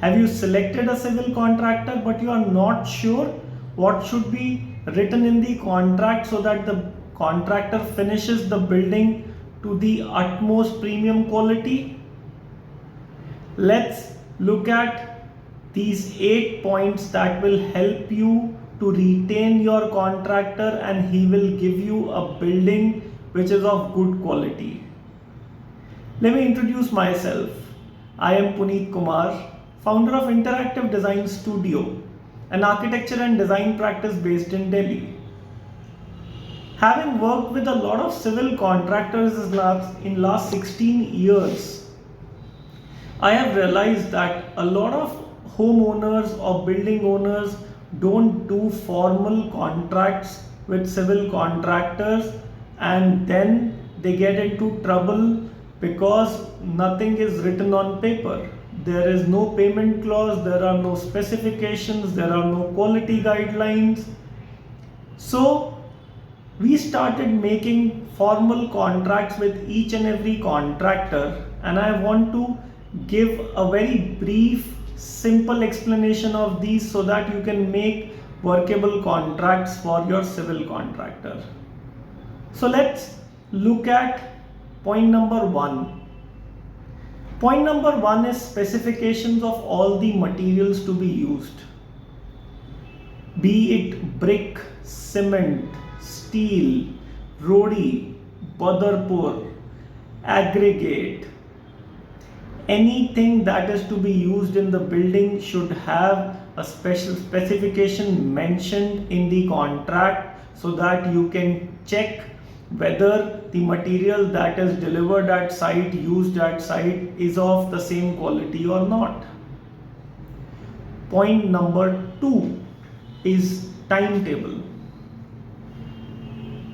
Have you selected a civil contractor but you are not sure what should be written in the contract so that the contractor finishes the building to the utmost premium quality? Let's look at these 8 points that will help you to retain your contractor and he will give you a building which is of good quality. Let me introduce myself. I am Puneet Kumar, founder of Interactive Design Studio, an architecture and design practice based in Delhi. Having worked with a lot of civil contractors in last 16 years, I have realized that a lot of homeowners or building owners don't do formal contracts with civil contractors and then they get into trouble because nothing is written on paper. There is no payment clause, there are no specifications, there are no quality guidelines. So we started making formal contracts with each and every contractor, and I want to give a very brief, simple explanation of these so that you can make workable contracts for your civil contractor. So let's look at point number 1. Point number 1 is specifications of all the materials to be used. Be it brick, cement, steel, rodi, badarpur, aggregate. Anything that is to be used in the building should have a special specification mentioned in the contract so that you can check whether the material that is delivered at site, used at site is of the same quality or not. Point number 2 is timetable.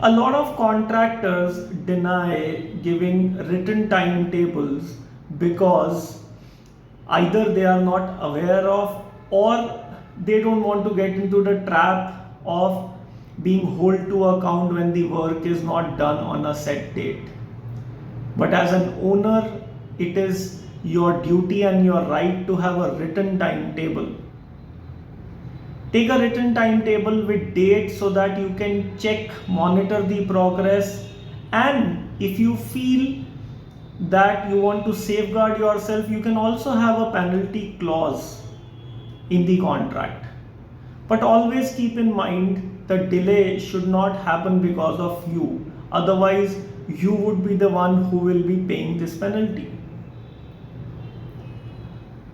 A lot of contractors deny giving written timetables because either they are not aware of or they don't want to get into the trap of being held to account when the work is not done on a set date. But as an owner, it is your duty and your right to have a written timetable. Take a written timetable with dates so that you can check, monitor the progress, and if you feel that you want to safeguard yourself, you can also have a penalty clause in the contract. But always keep in mind the delay should not happen because of you. Otherwise, you would be the one who will be paying this penalty.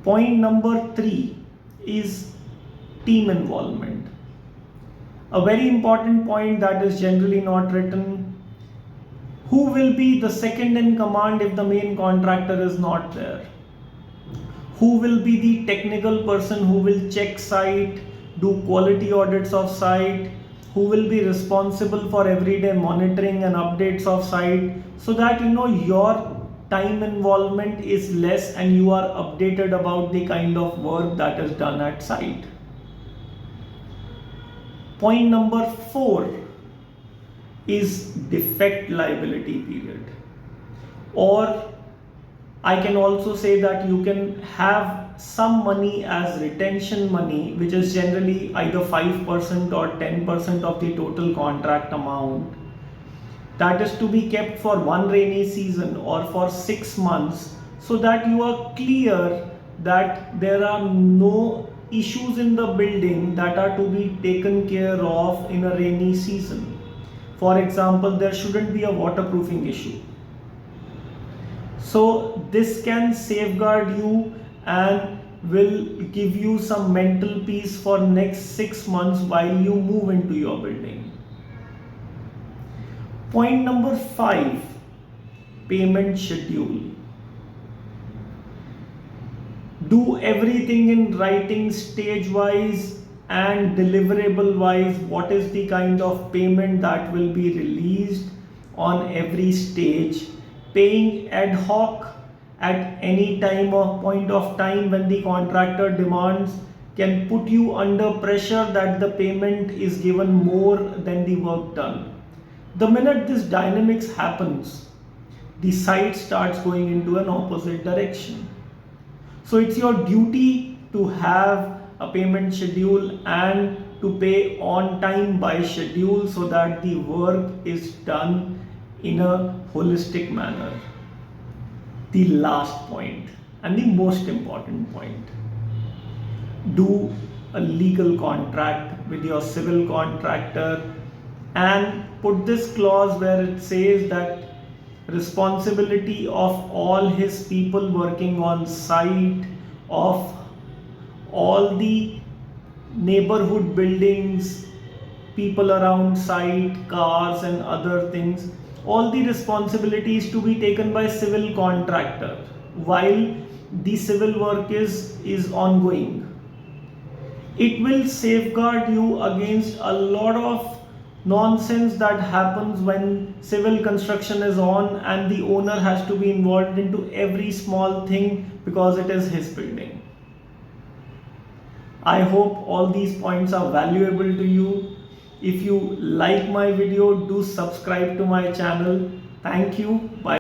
Point number 3 is team involvement. A very important point that is generally not written. Who will be the second in command if the main contractor is not there? Who will be the technical person who will check site, do quality audits of site? Who will be responsible for everyday monitoring and updates of site so that your time involvement is less and you are updated about the kind of work that is done at site. Point number 4 is defect liability period, or I can also say that you can have some money as retention money, which is generally either 5% or 10% of the total contract amount, that is to be kept for one rainy season or for 6 months so that you are clear that there are no issues in the building that are to be taken care of in a rainy season. For example, there shouldn't be a waterproofing issue. So this can safeguard you and will give you some mental peace for next 6 months while you move into your building. Point number 5, payment schedule. Do everything in writing stage wise and deliverable wise. What is the kind of payment that will be released on every stage? Paying ad hoc at any time or point of time when the contractor demands can put you under pressure that the payment is given more than the work done. The minute this dynamics happens, the site starts going into an opposite direction. So it's your duty to have a payment schedule and to pay on time by schedule so that the work is done in a holistic manner. The last point and the most important point: do a legal contract with your civil contractor and put this clause where it says that responsibility of all his people working on site, of all the neighborhood buildings, people around site, cars and other things, all the responsibilities to be taken by civil contractor while the civil work is ongoing. It will safeguard you against a lot of nonsense that happens when civil construction is on and the owner has to be involved into every small thing because it is his building. I hope all these points are valuable to you. If you like my video, do subscribe to my channel. Thank you. Bye.